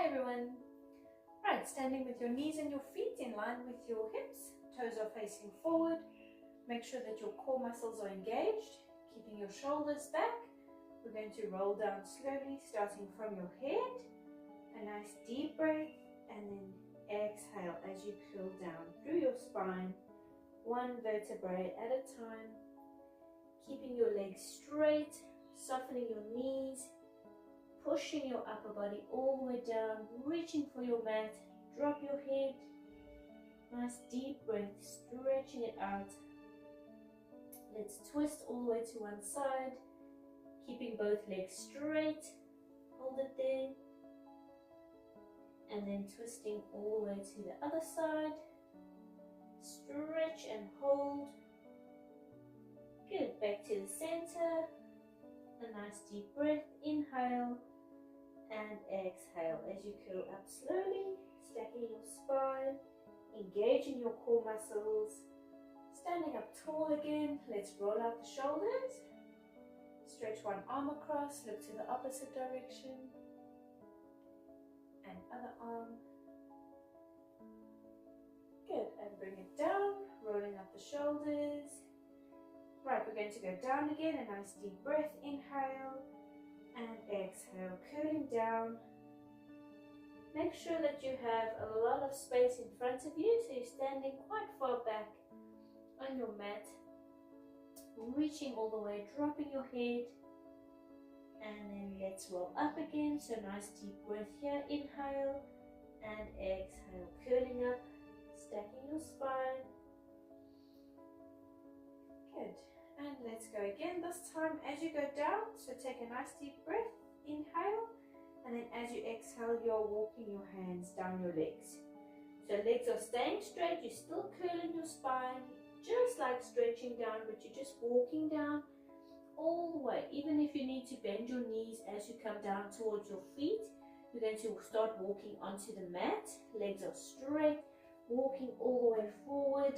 Hi everyone. Right, standing with your knees and your feet in line with your hips, toes are facing forward. Make sure that your core muscles are engaged, keeping your shoulders back. We're going to roll down slowly, starting from your head. A nice deep breath, and then exhale as you curl down through your spine, one vertebrae at a time. Keeping your legs straight, softening your knees, pushing your upper body all the way down, reaching for your mat, drop your head. Nice deep breath, stretching it out. Let's twist all the way to one side, keeping both legs straight. Hold it there. And then twisting all the way to the other side. Stretch and hold. Good, back to the center. A nice deep breath, inhale and exhale as you curl up slowly, stacking your spine, engaging your core muscles. Standing up tall again, let's roll out the shoulders. Stretch one arm across, look to the opposite direction. And other arm. Good, and bring it down, rolling up the shoulders. Right, we're going to go down again, a nice deep breath, inhale and exhale, curling down. Make sure that you have a lot of space in front of you, so you're standing quite far back on your mat, reaching all the way, dropping your head, and then let's roll up again. So nice deep breath here, inhale and exhale, curling up, stacking your spine. Good. And let's go again, this time as you go down. So take a nice deep breath, inhale, and then as you exhale, you're walking your hands down your legs. So legs are staying straight, you're still curling your spine, just like stretching down, but you're just walking down all the way. Even if you need to bend your knees as you come down towards your feet, you're going to start walking onto the mat. Legs are straight, walking all the way forward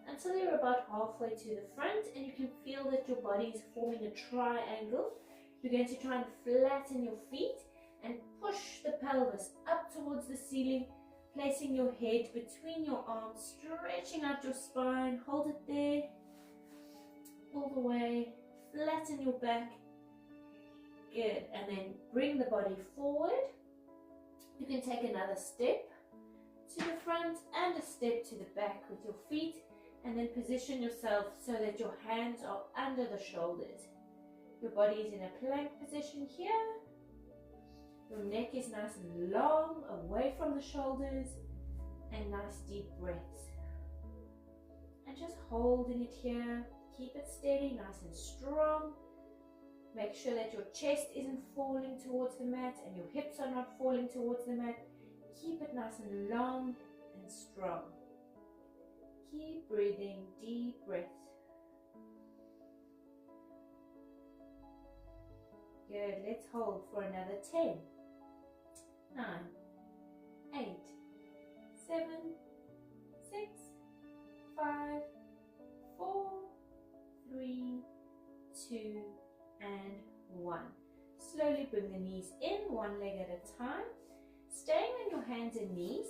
until you're about halfway to the front, and you can feel that your body is forming a triangle. You're going to try and flatten your feet and push the pelvis up towards the ceiling, placing your head between your arms, stretching out your spine. Hold it there all the way, flatten your back. Good, and then bring the body forward. You can take another step to the front and a step to the back with your feet, and then position yourself so that your hands are under the shoulders. Your body is in a plank position here. Your neck is nice and long, away from the shoulders, and nice deep breaths. And just holding it here. Keep it steady, nice and strong. Make sure that your chest isn't falling towards the mat and your hips are not falling towards the mat. Keep it nice and long and strong. Keep breathing, deep breaths. Good, let's hold for another 10, 9, 8, 7, 6, 5, 4, 3, 2, and 1. Slowly bring the knees in, one leg at a time. Staying on your hands and knees,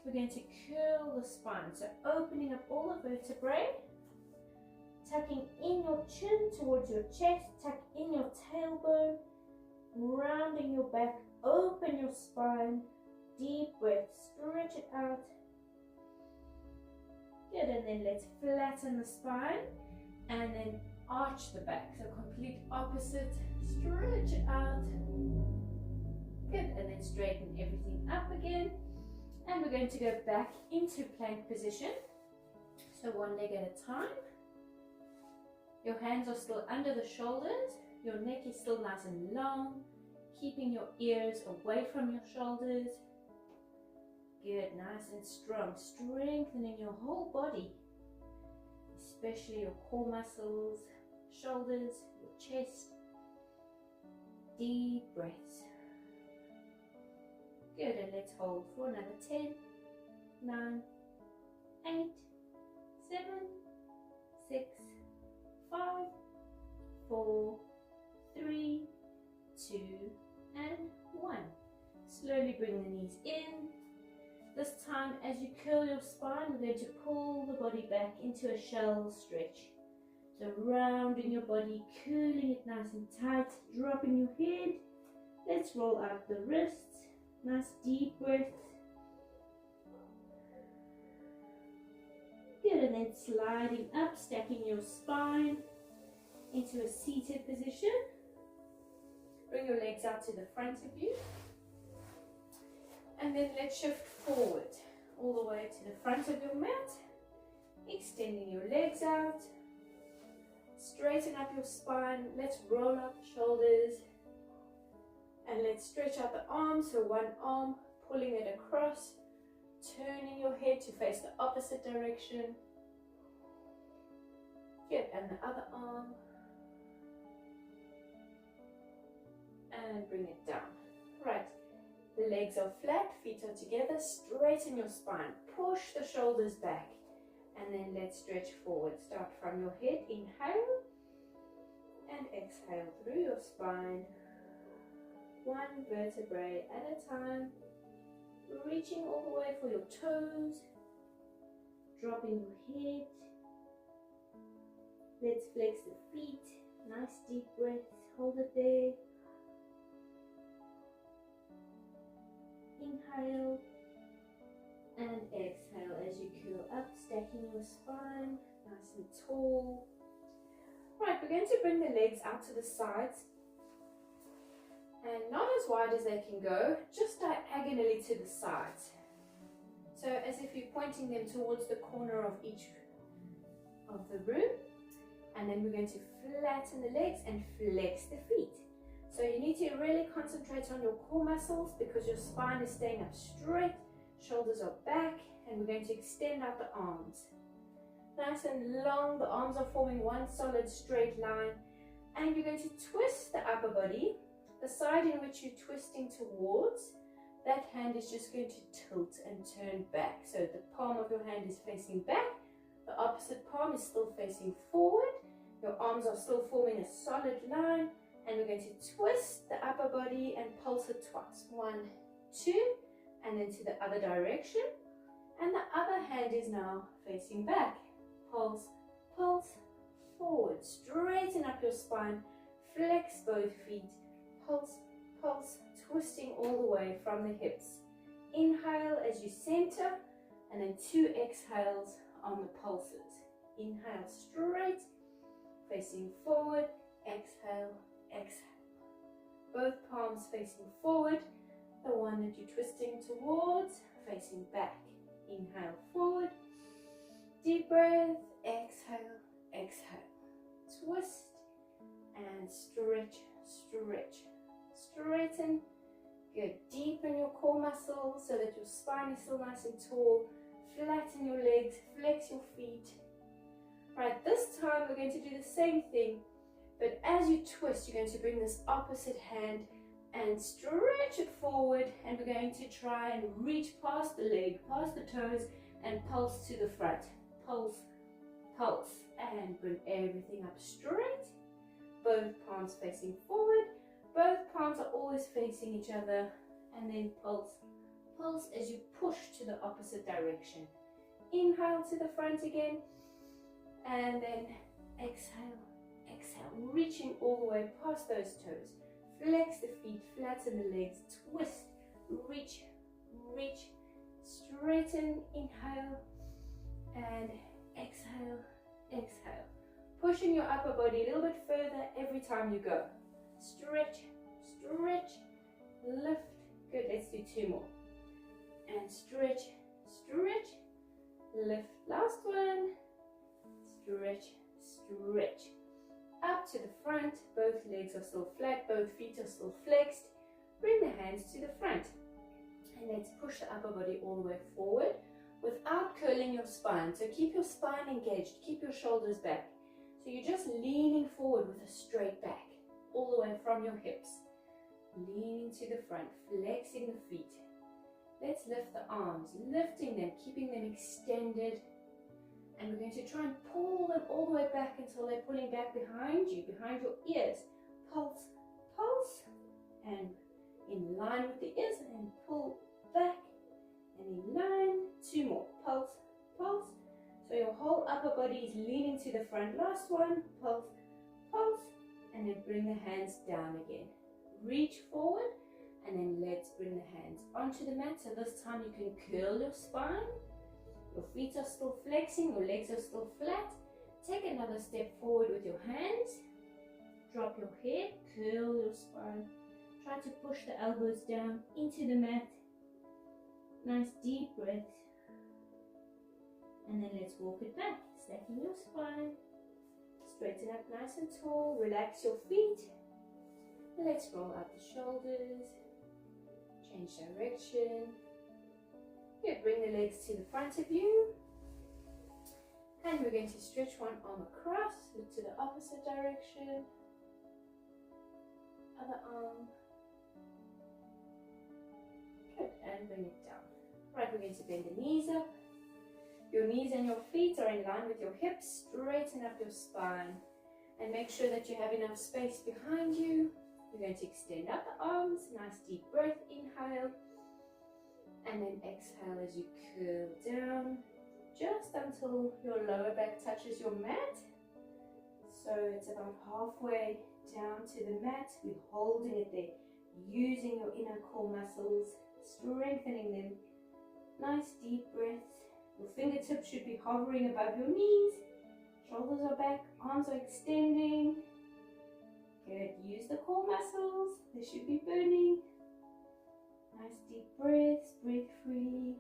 we're going to curl the spine. So opening up all the vertebrae, tucking in your chin towards your chest, tuck in your tailbone, rounding your back, open your spine, deep breath, stretch it out. Good, and then let's flatten the spine and then arch the back. So complete opposite, stretch it out. Good, and then straighten everything up again. And we're going to go back into plank position. So one leg at a time. Your hands are still under the shoulders. Your neck is still nice and long. Keeping your ears away from your shoulders. Good, nice and strong. Strengthening your whole body. Especially your core muscles, shoulders, your chest. Deep breaths. Good, and let's hold for another 10, 9, 8, 7, 6, 5, 4, 3, 2, and 1. Slowly slowly bring the knees in. This time, as you curl your spine, we're going to pull the body back into a shell stretch. So rounding your body, curling it nice and tight, dropping your head. Let's roll out the wrists. Nice deep breath. Good, and then sliding up, stacking your spine into a seated position. Bring your legs out to the front of you. And then let's shift forward all the way to the front of your mat. Extending your legs out. Straighten up your spine. Let's roll up the shoulders. And let's stretch out the arms. So one arm, pulling it across. Turning your head to face the opposite direction. Good, and the other arm. And bring it down. Right, the legs are flat, feet are together. Straighten your spine. Push the shoulders back. And then let's stretch forward. Start from your head. Inhale. And exhale through your spine. One vertebrae at a time. Reaching all the way for your toes. Dropping your head. Let's flex the feet. Nice deep breath. Hold it there. Inhale. And exhale as you curl up, stacking your spine. Nice and tall. Right, we're going to bring the legs out to the sides. And not as wide as they can go, just diagonally to the sides. So as if you're pointing them towards the corner of each of the room. And then we're going to flatten the legs and flex the feet. So you need to really concentrate on your core muscles because your spine is staying up straight, shoulders are back, and we're going to extend out the arms. Nice and long, the arms are forming one solid straight line. And you're going to twist the upper body. The side in which you're twisting towards, that hand is just going to tilt and turn back. So the palm of your hand is facing back, the opposite palm is still facing forward, your arms are still forming a solid line, and we're going to twist the upper body and pulse it twice. 1, 2, and then to the other direction. And the other hand is now facing back. Pulse, pulse, forward. Straighten up your spine, flex both feet. Pulse, pulse, twisting all the way from the hips. Inhale as you center, and then 2 exhales on the pulses. Inhale straight, facing forward, exhale, exhale. Both palms facing forward, the one that you're twisting towards, facing back. Inhale forward, deep breath, exhale, exhale. Twist and stretch, stretch. Straighten, good, deepen your core muscles so that your spine is still nice and tall. Flatten your legs, flex your feet. Right, this time we're going to do the same thing, but as you twist, you're going to bring this opposite hand and stretch it forward, and we're going to try and reach past the leg, past the toes, and pulse to the front. Pulse, pulse, and bring everything up straight. Both palms facing forward. Both palms are always facing each other, and then pulse, pulse as you push to the opposite direction. Inhale to the front again, and then exhale, exhale, reaching all the way past those toes. Flex the feet, flatten the legs, twist, reach, reach, straighten, inhale, and exhale, exhale. Pushing your upper body a little bit further every time you go. Stretch, stretch, lift. Good, let's do 2 more. And stretch, stretch, lift. Last one. Stretch, stretch. Up to the front. Both legs are still flat. Both feet are still flexed. Bring the hands to the front. And let's push the upper body all the way forward without curling your spine. So keep your spine engaged. Keep your shoulders back. So you're just leaning forward with a straight back. All the way from your hips, leaning to the front, flexing the feet. Let's lift the arms, lifting them, keeping them extended, and we're going to try and pull them all the way back until they're pulling back behind you, behind your ears. Pulse, pulse, and in line with the ears, and then pull back and in line. 2 more. Pulse, pulse. So your whole upper body is leaning to the front. Last one. Pulse, pulse. And then bring the hands down again. Reach forward and then let's bring the hands onto the mat. So this time you can curl your spine. Your feet are still flexing, your legs are still flat. Take another step forward with your hands. Drop your head, curl your spine. Try to push the elbows down into the mat. Nice deep breath. And then let's walk it back. Stacking your spine. Straighten up nice and tall. Relax your feet. Let's roll out the shoulders. Change direction. Good. Bring the legs to the front of you. And we're going to stretch one arm across. Look to the opposite direction. Other arm. Good. And bring it down. Right, we're going to bend the knees up. Your knees and your feet are in line with your hips. Straighten up your spine. And make sure that you have enough space behind you. You're going to extend out the arms. Nice deep breath. Inhale. And then exhale as you curl down. Just until your lower back touches your mat. So it's about halfway down to the mat. We're holding it there. Using your inner core muscles. Strengthening them. Nice deep breath. Your fingertips should be hovering above your knees. Shoulders are back. Arms are extending. Good. Use the core muscles. They should be burning. Nice deep breaths. Breathe freely.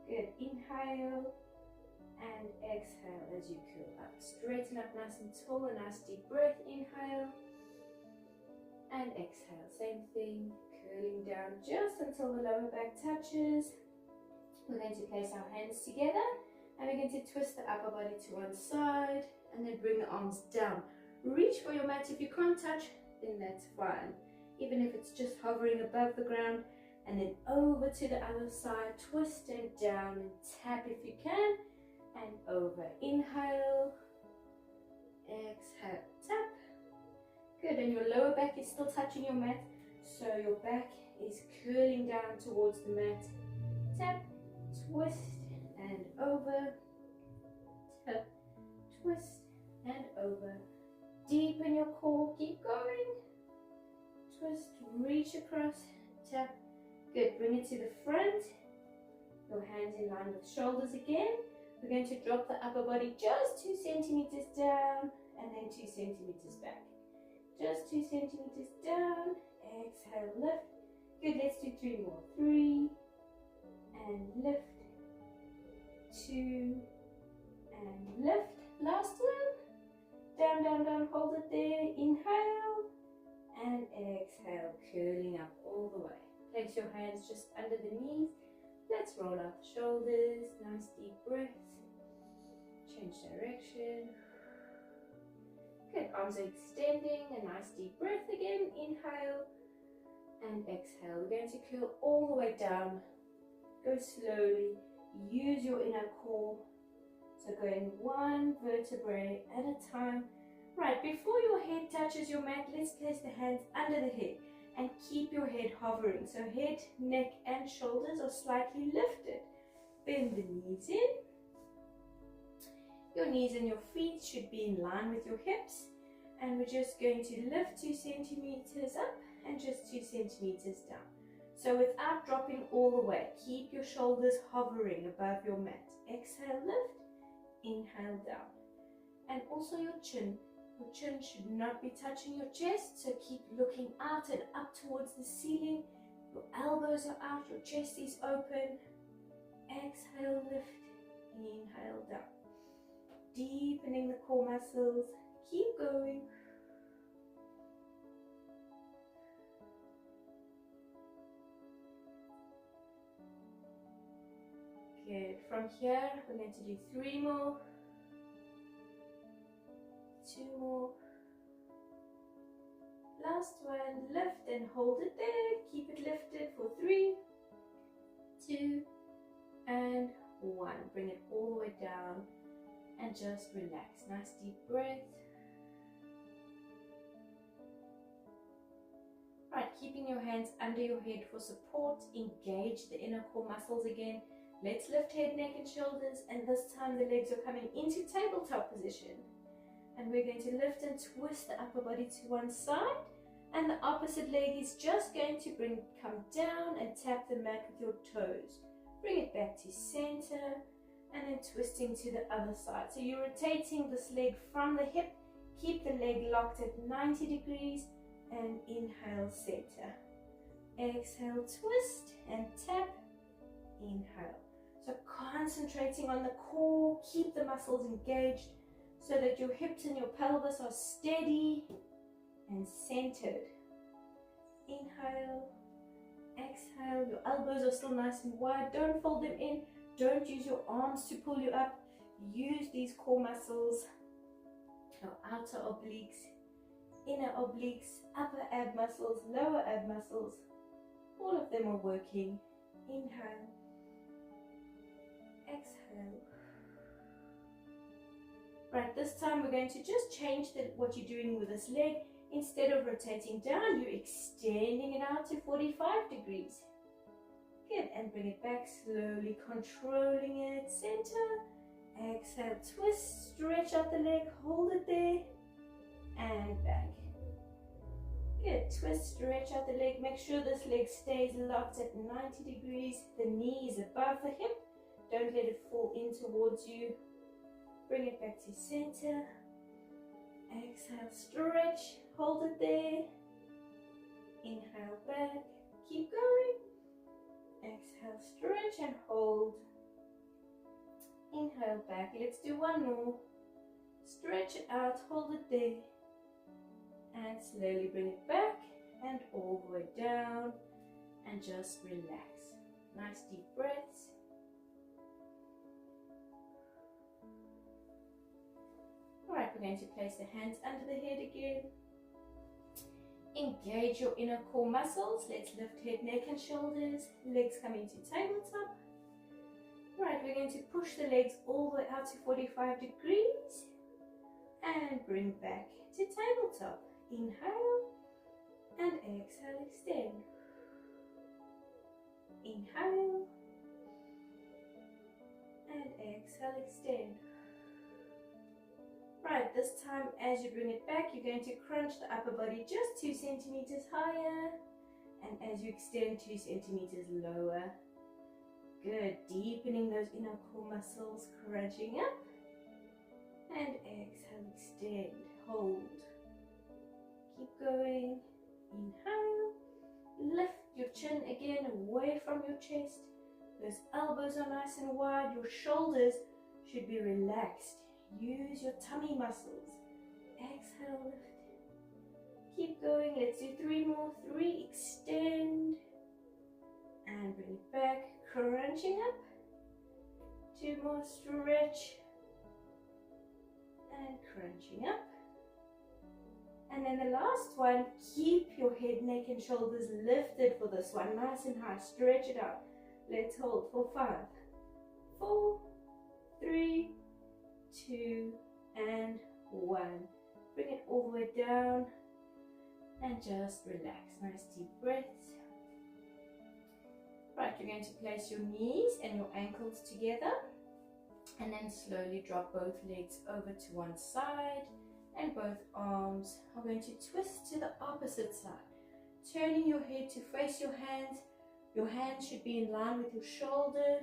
Good. Inhale and exhale as you curl up. Straighten up nice and tall. A nice deep breath. Inhale and exhale. Same thing. Curling down just until the lower back touches. We're going to place our hands together and we're going to twist the upper body to one side and then bring the arms down. Reach for your mat. If you can't touch, then that's fine. Even if it's just hovering above the ground, and then over to the other side. Twist and down and tap if you can, and over. Inhale, exhale, tap. Good. And your lower back is still touching your mat. So your back is curling down towards the mat. Tap, twist, and over. Tap, twist, and over. Deepen your core. Keep going. Twist, reach across. Tap. Good. Bring it to the front. Your hands in line with shoulders again. We're going to drop the upper body just 2 centimeters down and then 2 centimeters back. Just 2 centimeters down. Exhale, lift. Good, let's do 3 more. 3 and lift. 2 and lift. Last one. Down, down, down. Hold it there. Inhale and exhale, curling up all the way. Place your hands just under the knees. Let's roll out the shoulders. Nice deep breaths. Change direction. Good. Arms are extending. A nice deep breath again. Inhale and exhale. We're going to curl all the way down. Go slowly. Use your inner core. So going 1 vertebrae at a time. Right, before your head touches your mat, let's place the hands under the head and keep your head hovering. So head, neck and shoulders are slightly lifted. Bend the knees in. Your knees and your feet should be in line with your hips. And we're just going to lift 2 centimeters up and just 2 centimeters down. So without dropping all the way, keep your shoulders hovering above your mat. Exhale, lift. Inhale, down. And also your chin. Your chin should not be touching your chest, so keep looking out and up towards the ceiling. Your elbows are out, your chest is open. Exhale, lift. Inhale, down. Deepening the core muscles. Keep going. Good. From here, we're going to do 3 more. 2 more. Last one. Lift and hold it there. Keep it lifted for 3, 2, and 1. Bring it all the way down and just relax. Nice deep breath. keeping your hands under your head for support. Engage the inner core muscles again. Let's lift head, neck and shoulders, and this time the legs are coming into tabletop position. And we're going to lift and twist the upper body to one side, and the opposite leg is just going to come down and tap the mat with your toes. Bring it back to center, and then twisting to the other side. So you're rotating this leg from the hip. Keep the leg locked at 90 degrees, and inhale, center. Exhale, twist and tap, inhale. So concentrating on the core, keep the muscles engaged so that your hips and your pelvis are steady and centered. Inhale, exhale, your elbows are still nice and wide. Don't fold them in. Don't use your arms to pull you up. Use these core muscles, your outer obliques, inner obliques, upper ab muscles, lower ab muscles. All of them are working. Inhale, exhale. Right, this time we're going to just change what you're doing with this leg. Instead of rotating down, you're extending it out to 45 degrees. Good, and bring it back slowly, controlling it. Center, exhale, twist, stretch out the leg, hold it there, and back. Good, twist, stretch out the leg. Make sure this leg stays locked at 90 degrees. The knee is above the hip. Don't let it fall in towards you. Bring it back to center. Exhale, stretch, hold it there. Inhale, back, keep going. Exhale, stretch and hold. Inhale, back. Let's do one more. Stretch it out, hold it there. And slowly bring it back and all the way down. And just relax. Nice deep breaths. Alright, we're going to place the hands under the head again. Engage your inner core muscles. Let's lift head, neck and shoulders. Legs coming to tabletop. Right, we're going to push the legs all the way out to 45 degrees. And bring back to tabletop. Inhale. And exhale, extend. Inhale. And exhale, extend. Right, this time as you bring it back, you're going to crunch the upper body just 2 centimeters higher. And as you extend 2 centimeters lower. Good, deepening those inner core muscles, crunching up. And exhale, extend, hold. Keep going. Inhale. Lift your chin again away from your chest. Those elbows are nice and wide. Your shoulders should be relaxed. Use your tummy muscles. Exhale, lift. Keep going. Let's do 3 more. 3, extend. And bring it back. Crunching up. 2 more. Stretch. And crunching up. And then the last one. Keep your head, neck and shoulders lifted for this one. Nice and high. Stretch it out. Let's hold for 5, 4, 3, 2 and 1. Bring it all the way down and just relax. Nice deep breaths. Right, you're going to place your knees and your ankles together and then slowly drop both legs over to one side and both arms are going to twist to the opposite side. Turning your head to face your hands. Your hands should be in line with your shoulder.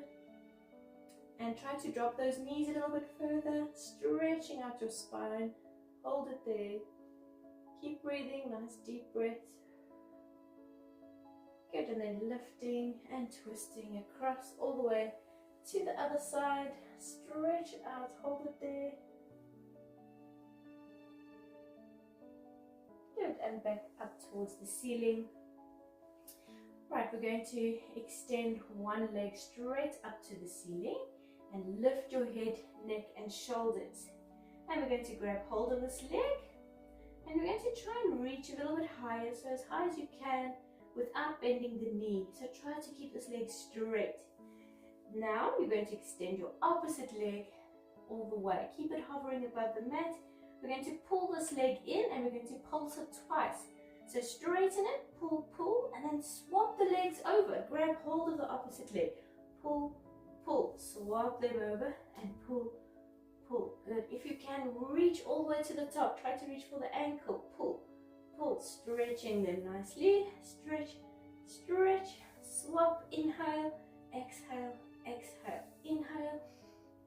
And try to drop those knees a little bit further, stretching out your spine. Hold it there. Keep breathing, nice deep breaths. Good, and then lifting and twisting across all the way to the other side. Stretch it out, hold it there. Good, and back up towards the ceiling. Right, we're going to extend one leg straight up to the ceiling. And lift your head, neck and shoulders. And we're going to grab hold of this leg. And we're going to try and reach a little bit higher, so as high as you can without bending the knee. So try to keep this leg straight. Now you're going to extend your opposite leg all the way. Keep it hovering above the mat. We're going to pull this leg in and we're going to pulse it twice. So straighten it, pull, pull. then swap the legs over. Grab hold of the opposite leg. Pull, pull, swap them over and pull, pull. Good. If you can, reach all the way to the top. Try to reach for the ankle. Pull, pull, stretching them nicely. Stretch, stretch, swap, inhale, exhale, exhale, inhale,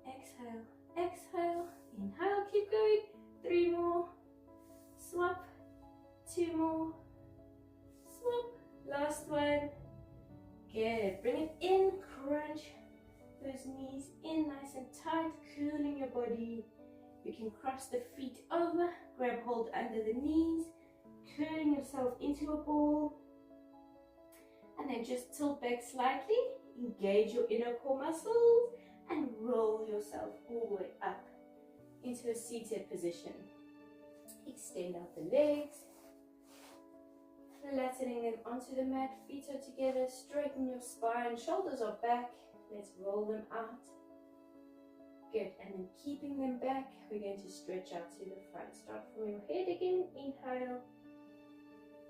exhale, exhale, inhale, keep going. 3 more, swap, 2 more, swap, last one. Good. Bring it in, crunch those knees in nice and tight, cooling your body. You can cross the feet over, grab hold under the knees, curling yourself into a ball, and then just tilt back slightly, engage your inner core muscles, and roll yourself all the way up into a seated position. Extend out the legs, flattening them onto the mat, feet are together, straighten your spine, shoulders are back. Let's roll them out. Good, and then keeping them back, we're going to stretch out to the front. Start from your head again, inhale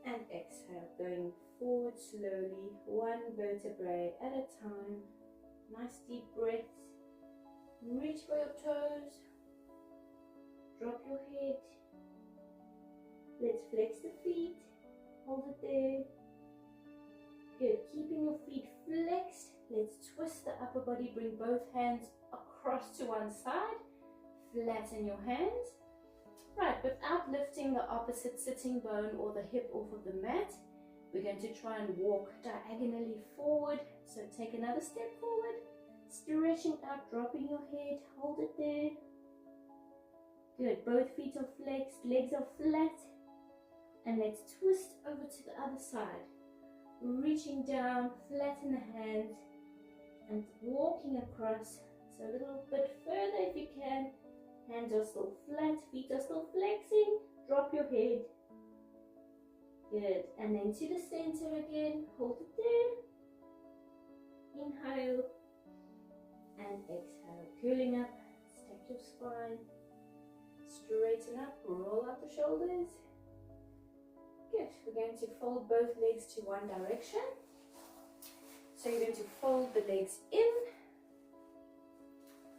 and exhale, going forward slowly, one vertebrae at a time. Nice deep breaths. Reach for your toes, drop your head. Let's flex the feet, hold it there. Good, keeping your feet flexed. Let's twist the upper body, bring both hands across to one side, flatten your hands. Right, without lifting the opposite sitting bone or the hip off of the mat, we're going to try and walk diagonally forward. So take another step forward, stretching out, dropping your head, hold it there. Good, both feet are flexed, legs are flat. And let's twist over to the other side. Reaching down, flatten the hands, and walking across. So a little bit further if you can. Hands are still flat, feet are still flexing. Drop your head. Good. And then to the center again. Hold it there. Inhale and exhale. Curling up. Stack your spine. Straighten up. Roll out the shoulders. Good. We're going to fold both legs to one direction. So you're going to fold the legs in,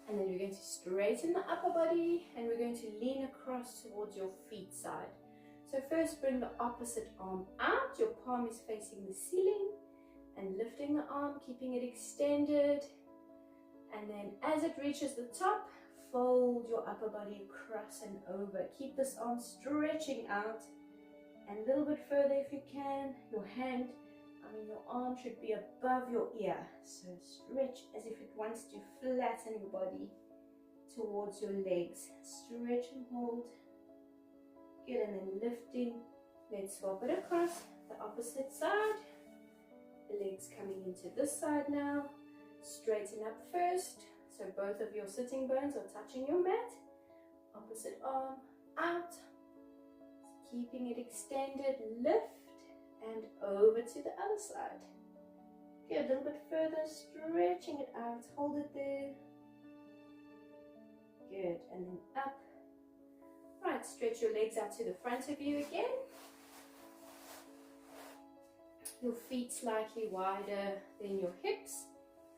and then we're going to straighten the upper body, and we're going to lean across towards your feet side. So first bring the opposite arm out. Your palm is facing the ceiling, and lifting the arm, keeping it extended. And then as it reaches the top, fold your upper body across and over. Keep this arm stretching out. And a little bit further if you can. Your your arm should be above your ear. So stretch as if it wants to flatten your body towards your legs. Stretch and hold. Good, and then lifting. Let's swap it across the opposite side. The legs coming into this side now. Straighten up first. So both of your sitting bones are touching your mat. Opposite arm out. Keeping it extended, lift and over to the other side. Good, a little bit further, stretching it out, hold it there. Good, and then up. Right, stretch your legs out to the front of you again. Your feet slightly wider than your hips.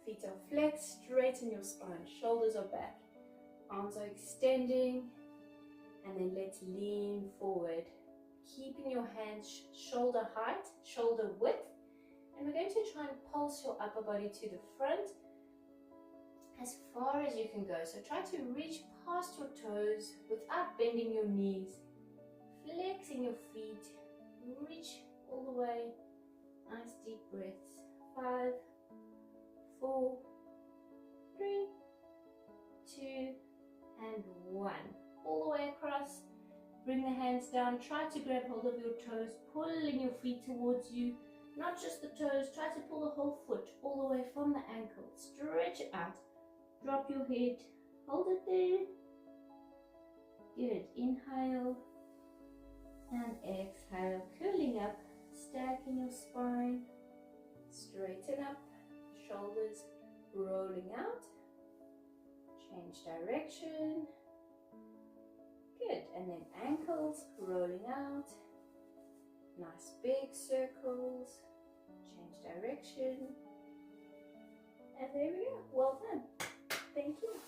Feet are flexed, straighten your spine, shoulders are back. Arms are extending, and then let's lean forward. Keeping your hands shoulder height, shoulder width, and we're going to try and pulse your upper body to the front as far as you can go. So try to reach past your toes without bending your knees, flexing your feet, reach all the way. Nice deep breaths. 5, 4, 3, 2, and 1. All the way across. Bring the hands down, try to grab hold of your toes, pulling your feet towards you. Not just the toes, try to pull the whole foot all the way from the ankle. Stretch it out, drop your head, hold it there. Good, inhale and exhale, curling up, stacking your spine. Straighten up, shoulders rolling out. Change direction. Good, and then ankles rolling out. Nice big circles. direction. And there we go. Well done. Thank you.